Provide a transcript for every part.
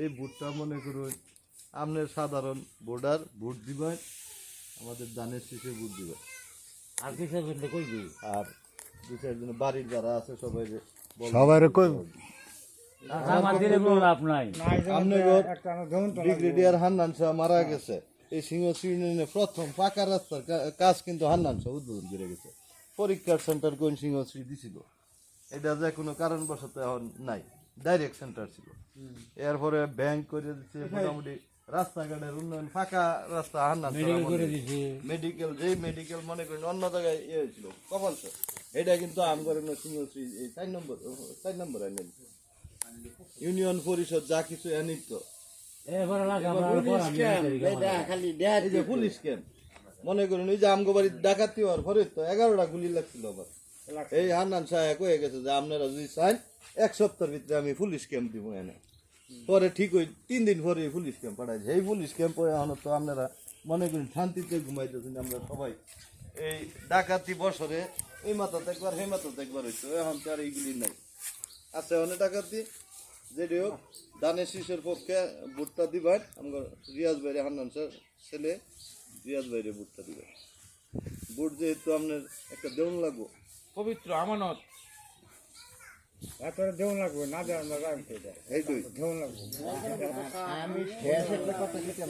এই ভোটটা মনে করুন আপনার সাধারণ ভোটার ভোট দিবেন, আমাদের ধানের শীষে ভোট দিবেন। আর কিছু বললে কইবি আর দু চারজন বাড়ির যারা আছে সবাই সবাইরে কই আমার দিলে কোনো লাভ নাই। ব্রিগেডিয়ার হান্নান শাহ মারা গেছে। এই সিংহশ্রী ইউনিয়নে প্রথম পাকা রাস্তার কাজ কিন্তু হান্নান শাহ উদ্বোধন করে গেছে। পরীক্ষার সেন্টার কোন সিংহশ্রী দিছিল, এটা যে কোনো কারণবশত এখন নাই, ডাইরেক্ট সেন্টার ছিল। এরপরে ব্যাংক করে দিচ্ছে, মোটামুটি রাস্তাঘাটের উন্নয়ন, ফাঁকা রাস্তা হান্নান মেডিকেল, যেই মেডিকেল মনে করেন অন্য জায়গায় ইয়ে হয়েছিল কপাল, এটা কিন্তু আমগরের সিংহশ্রী এই 4 নম্বর আইন ইউনিয়ন পরিষদ যা কিছু এনিত পুলিশ ক্যাম্প মনে করুন। এই যে আমগো বাড়ির ডাকাতি হওয়ার পরে তো 11টা গুলি লাগছিল আবার। এই হান্নান সাহেব হয়ে গেছে যে আপনারা যদি চান 1 সপ্তাহের ভিতরে আমি পুলিশ ক্যাম্প দিব এনে। পরে ঠিক ওই 3 দিন পরে পুলিশ ক্যাম্প পাঠাইছে। এই পুলিশ ক্যাম্প এখন তো আপনারা মনে করেন শান্তিতে ঘুমাইতেছেন। আমরা সবাই এই ডাকাতি বছরে এই মাথাতে একবার সেই মাথাতে একবার হইতো, এখন তো আর এইগুলি নাই। আছে অনেক ডাকাতি। যেটি হোক ধানের শীষের পক্ষে ভোটটা দিবেন। আমার রিয়াজ ভাইরে, হান্নান স্যার ছেলে রিয়াজ ভাইরে ভোটটা দিবেন। ভোট যেহেতু আপনার একটা দেউন লাগবো, পবিত্র আমানত, দেউন লাগবে না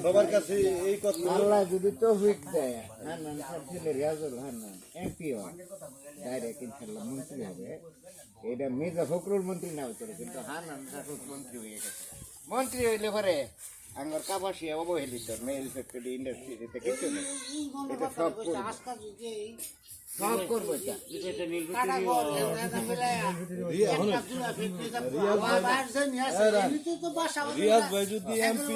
সবার কাছে এই কথা। আল্লাহ যদি তৌফিক দেয়, হান্নান স্যার ছেলে রিয়াজুল হান্নান এমপি হয়, ডাইরেক্ট ইনশাল্লাহ মন্ত্রী হবে। এটা মির্জা ফখরুল মন্ত্রী না হতো, কিন্তু হান্নান স্যার মন্ত্রী হয়ে গেছে। মন্ত্রী হইলে পরে আমার কাপাসিয়া অবহেলিত মেল ফ্যাক্টরি ইন্ডাস্ট্রিতে কিছু নেই, এটা সব করবো। রিয়াজ ভাই যদি এমপি,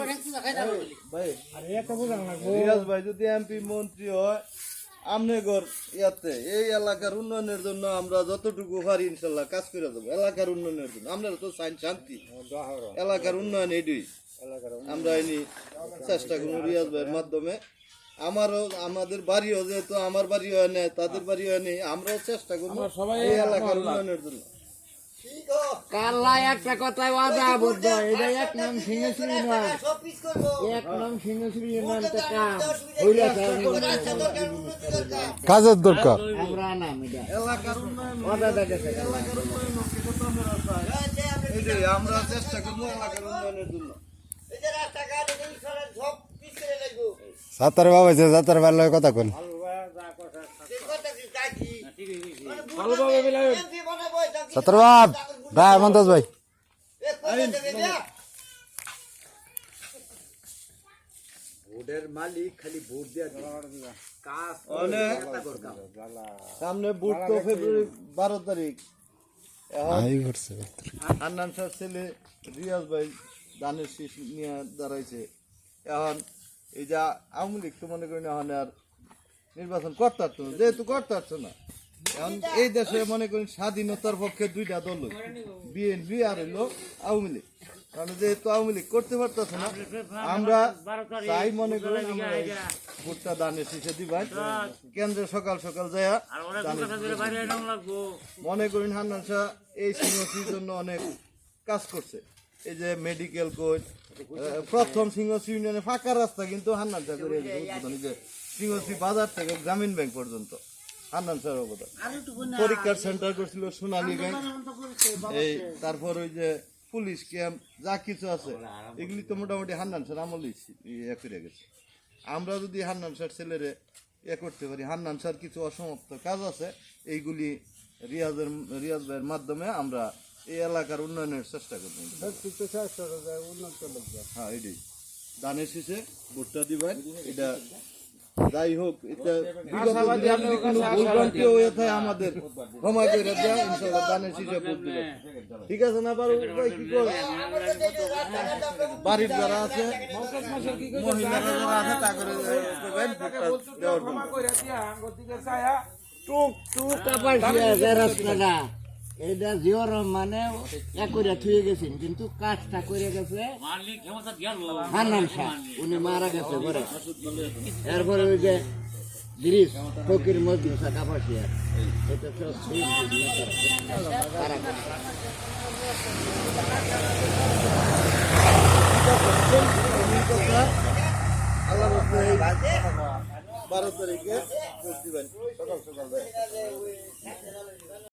রিয়াজ ভাই যদি এমপি মন্ত্রী হয়, আমনেগর ইয়াতে এই এলাকার উন্নয়নের জন্য আমরা যতটুকু পারি ইনশাল্লাহ কাজ করে দেবো। এলাকার উন্নয়নের জন্য আমরা তো চাই শান্তি, এলাকার উন্নয়ন এটাই আমরা এনে চেষ্টা করবো রিয়াজ ভাইয়ের মাধ্যমে। আমারও আমাদের বাড়িও যেহেতু আমার বাড়ি হয় না, তাদের বাড়ি হয় নেই, আমরাও চেষ্টা করবো এই এলাকার উন্নয়নের জন্য। কাল্লা একটা কথায় ওয়াদা বদ্ধ, এটা এক নাম সিংহশ্রী ইউনিয়ন, এক নাম সিংহশ্রী ইউনিয়ন কাজের দরকার। আমরা নাম এটা এলাকার উন্নয়ন, ওয়াদা দেখেছে এলাকার উন্নয়ন আমরা চেষ্টা করবো এলাকার উন্নয়নের জন্য। সাতার বাবা আছে, সাতার ভালো কথা কোন সাতার বাব ভাই মন্তাজ ভাই ভোটের মালিক খালি ভোট দিয়ে কাজ সামনে ভোট তো ফেব্রুয়ারি 12 তারিখ। হান্নান স্যার ছেলে রিয়াজ ভাই ধানের শীষ নিয়ে দাঁড়াইছে। এখন এই যে আওয়ামী লীগ তো মনে করেন এখন আর নির্বাচন করতে পারতো না, যেহেতু করতে পারছো না। এখন এই দেশে মনে করেন স্বাধীনতার পক্ষে 2টা দল, বিএনপি আর হইল আওয়ামী লীগ। কারণ যেহেতু আওয়ামী লীগ করতে পারতেছে না, আমরা তাই মনে করেন ভোটটা ধানের শীষে দিবাই। কেন্দ্রে সকাল সকাল যায় মনে করেন হান্নান শাহ এই সিংহশ্রীর জন্য অনেক কাজ করছে। এই যে মেডিকেল কোচ, প্রথম সিংহশ্রী ইউনিয়নে ফাঁকা রাস্তা কিন্তু হান্নান শাহ করে উদ্বোধন। যে সিংহশ্রী বাজার থেকে গ্রামীণ ব্যাংক পর্যন্ত হান্নান শাহের অবদান। পরীক্ষার সেন্টার করছিল সোনালী ব্যাংক, এই তারপর ওই যে পুলিশ ক্যাম্প যা কিছু আছে এগুলি তো মোটামুটি হান্নান স্যার আমলই করে গেছে। আমরা যদি হান্নান স্যার ছেলেরে করতে পারি, হান্নান স্যার কিছু অসমাপ্ত কাজ আছে, এইগুলি রিয়াজ ভাইয়ের মাধ্যমে আমরা এই এলাকার উন্নয়নের চেষ্টা করবো। হ্যাঁ, এটাই ধানের শীষে ভোটটা দিবেন। এটা যাই হোক, এটা আমাদের ক্ষমা করে দেওয়া, ইনশাল্লাহ ধানের শীষে ভোট দিবেন। ঠিক আছে না? বাড়ির যারা আছে, মহিলারা যারা আছে তা করে দেওয়ার জন্য। এটা জিওর মানে করে থুয়ে গেছেন, কিন্তু কাজটা করে গেছে হান্নান শাহ, উনি মারা গেছে পরে। এরপরে ওই যে ব্রিজ ফকির মজলিস কাপাসিয়া, এটা সব আল্লাহ 12 তারিখে দিবেন সকাল সকাল